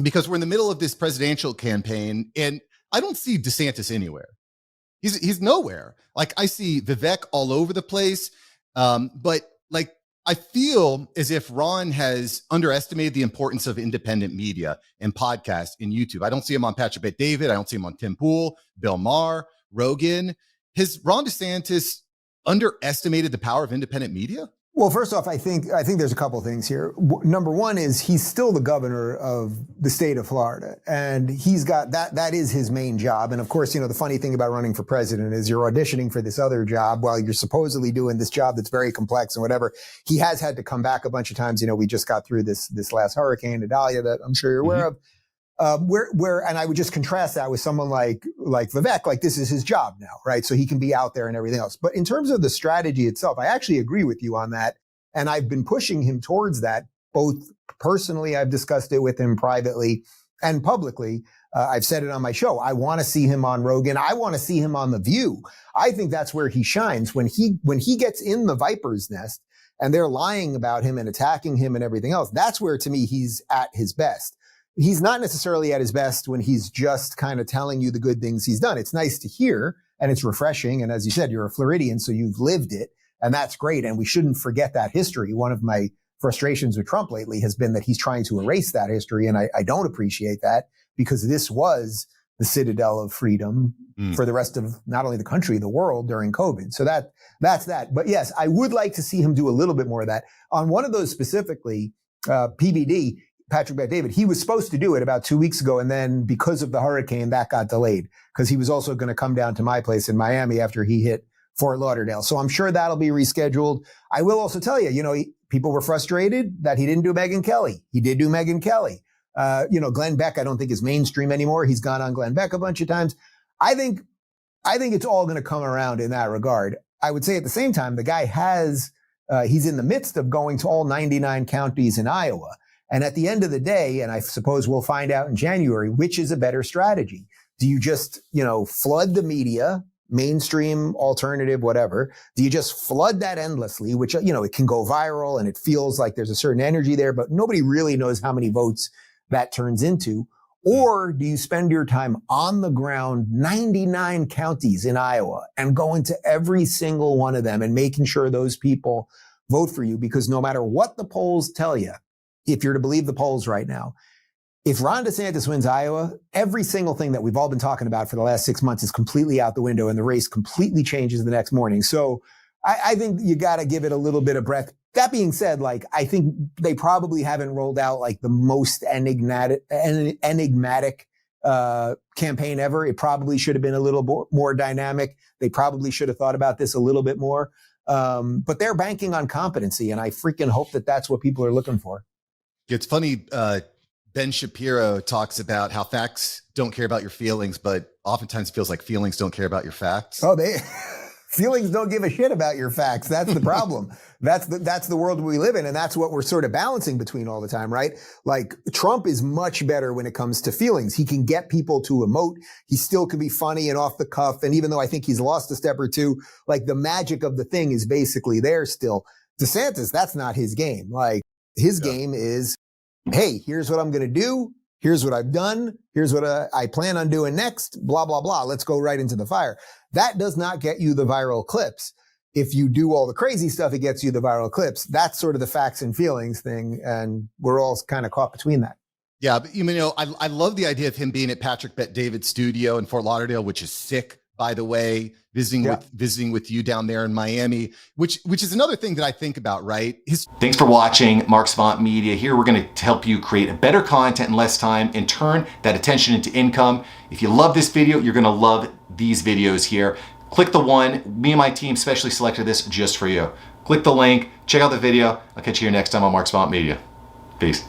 because we're in the middle of this presidential campaign, and I don't see DeSantis anywhere. He's nowhere. Like, I see Vivek all over the place, but like, I feel as if Ron has underestimated the importance of independent media and podcasts and YouTube. I don't see him on Patrick Bet-David. I don't see him on Tim Pool, Bill Maher, Rogan. Has Ron DeSantis underestimated the power of independent media? Well, first off, I think there's a couple things here. Number one is he's still the governor of the state of Florida, and he's got that is his main job. And of course, the funny thing about running for president is you're auditioning for this other job while you're supposedly doing this job that's very complex and whatever. He has had to come back a bunch of times. We just got through this last hurricane, Idalia, that I'm sure you're aware of. And I would just contrast that with someone like Vivek, like this is his job now, right? So he can be out there and everything else. But in terms of the strategy itself, I actually agree with you on that. And I've been pushing him towards that, both personally, I've discussed it with him privately and publicly. I've said it on my show. I want to see him on Rogan. I want to see him on The View. I think that's where he shines. When he gets in the viper's nest and they're lying about him and attacking him and everything else, that's where, to me, he's at his best. He's not necessarily at his best when he's just kind of telling you the good things he's done. It's nice to hear and it's refreshing. And as you said, you're a Floridian, so you've lived it. And that's great. And we shouldn't forget that history. One of my frustrations with Trump lately has been that he's trying to erase that history. And I don't appreciate that, because this was the citadel of freedom for the rest of not only the country, the world during COVID. So that's that. But yes, I would like to see him do a little bit more of that. On one of those specifically, PBD, Patrick Bet-David, he was supposed to do it about 2 weeks ago. And then because of the hurricane, that got delayed, because he was also going to come down to my place in Miami after he hit Fort Lauderdale. So I'm sure that'll be rescheduled. I will also tell you, people were frustrated that he didn't do Megyn Kelly. He did do Megyn Kelly. Glenn Beck, I don't think is mainstream anymore. He's gone on Glenn Beck a bunch of times. I think it's all going to come around in that regard. I would say at the same time, the guy he's in the midst of going to all 99 counties in Iowa. And at the end of the day, and I suppose we'll find out in January, which is a better strategy? Do you just, flood the media, mainstream, alternative, whatever? Do you just flood that endlessly, which, it can go viral and it feels like there's a certain energy there, but nobody really knows how many votes that turns into? Or do you spend your time on the ground, 99 counties in Iowa, and go into every single one of them and making sure those people vote for you? Because no matter what the polls tell you, if you're to believe the polls right now, if Ron DeSantis wins Iowa, every single thing that we've all been talking about for the last 6 months is completely out the window, and the race completely changes the next morning. So I think you got to give it a little bit of breath. That being said, I think they probably haven't rolled out the most enigmatic campaign ever. It probably should have been a little more dynamic. They probably should have thought about this a little bit more. But they're banking on competency, and I freaking hope that that's what people are looking for. It's funny. Ben Shapiro talks about how facts don't care about your feelings, but oftentimes it feels like feelings don't care about your facts. Oh, feelings don't give a shit about your facts. That's the problem. That's the world we live in. And that's what we're sort of balancing between all the time, right? Trump is much better when it comes to feelings. He can get people to emote. He still can be funny and off the cuff. And even though I think he's lost a step or two, the magic of the thing is basically there still. DeSantis, that's not his game. His game is, hey, here's what I'm going to do. Here's what I've done. Here's what I plan on doing next. Blah, blah, blah. Let's go right into the fire. That does not get you the viral clips. If you do all the crazy stuff, it gets you the viral clips. That's sort of the facts and feelings thing. And we're all kind of caught between that. Yeah. But I love the idea of him being at Patrick Bet-David's studio in Fort Lauderdale, which is sick, by the way, visiting with you down there in Miami, which is another thing that I think about, right? Thanks for watching Mark Smart Media. Here we're going to help you create a better content in less time and turn that attention into income. If you love this video, you're going to love these videos here. Click the one. Me and my team specially selected this just for you. Click the link, check out the video. I'll catch you here next time on Mark Smart Media. Peace.